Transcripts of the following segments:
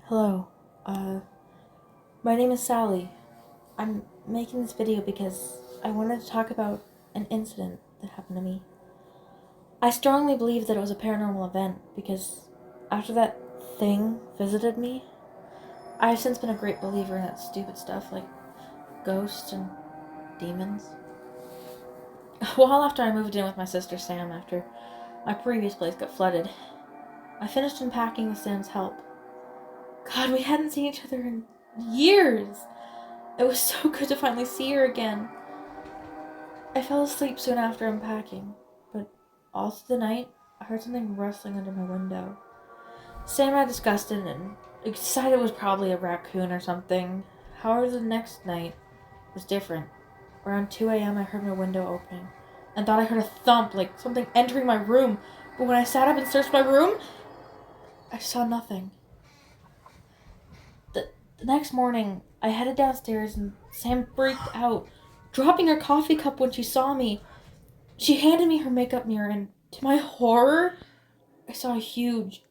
Hello, my name is Sally. I'm making this video because I wanted to talk about an incident that happened to me. I strongly believe that it was a paranormal event because after that thing visited me, I have since been a great believer in that stupid stuff like ghosts and demons. A while after I moved in with my sister Sam after my previous place got flooded, I finished unpacking with Sam's help. God, we hadn't seen each other in years! It was so good to finally see her again. I fell asleep soon after unpacking, but all through the night, I heard something rustling under my window. Sam and I discussed it and decided it was probably a raccoon or something. However, the next night was different. Around 2 a.m., I heard my window opening and thought I heard a thump, like something entering my room. But when I sat up and searched my room, I saw nothing. The next morning, I headed downstairs and Sam freaked out, dropping her coffee cup when she saw me. She handed me her makeup mirror, and to my horror, I saw a huge,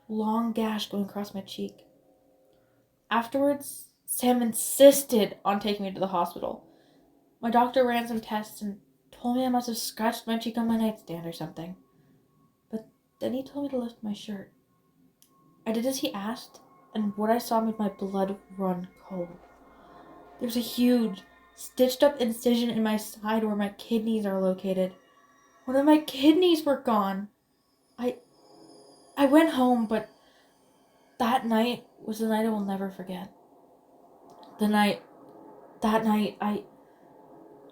long gash going across my cheek. Afterwards, Sam insisted on taking me to the hospital. My doctor ran some tests and told me I must have scratched my cheek on my nightstand or something. But then he told me to lift my shirt. I did as he asked, and what I saw made my blood run cold. There's a huge, stitched up incision in my side where my kidneys are located. One of my kidneys were gone. I I went home, but that night was the night I will never forget. The night, that night, I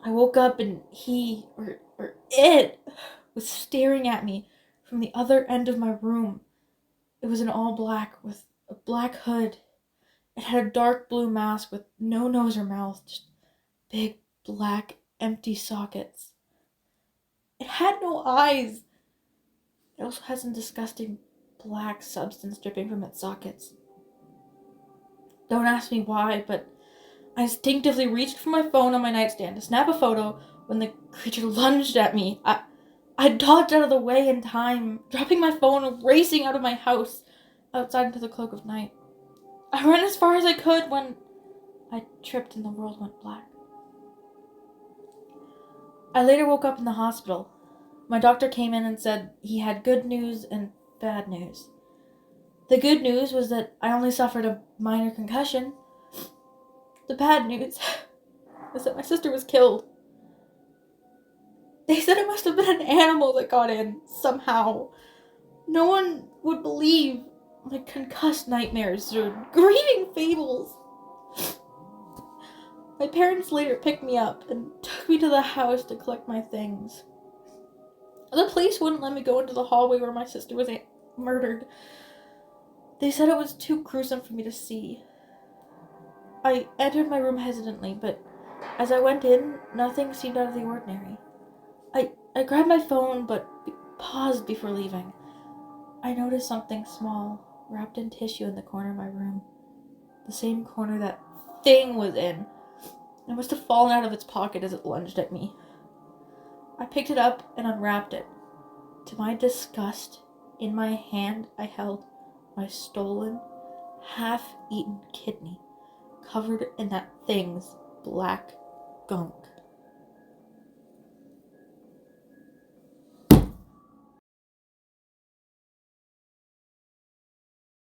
woke up and he, or it, was staring at me from the other end of my room. It was in all black with a black hood. It had a dark blue mask with no nose or mouth, just big, black, empty sockets. It had no eyes. It also had some disgusting black substance dripping from its sockets. Don't ask me why, but I instinctively reached for my phone on my nightstand to snap a photo when the creature lunged at me. I dodged out of the way in time, dropping my phone and racing out of my house outside into the cloak of night. I ran as far as I could when I tripped and the world went black. I later woke up in the hospital. My doctor came in and said he had good news and bad news. The good news was that I only suffered a minor concussion. The bad news was that my sister was killed. They said it must have been an animal that got in, somehow. No one would believe my concussed nightmares or grieving fables. My parents later picked me up and took me to the house to collect my things. The police wouldn't let me go into the hallway where my sister was murdered. They said it was too gruesome for me to see. I entered my room hesitantly, but as I went in, nothing seemed out of the ordinary. I grabbed my phone, but paused before leaving. I noticed something small, wrapped in tissue in the corner of my room. The same corner that thing was in. It must have fallen out of its pocket as it lunged at me. I picked it up and unwrapped it. To my disgust, in my hand I held my stolen, half-eaten kidney, covered in that thing's black gunk.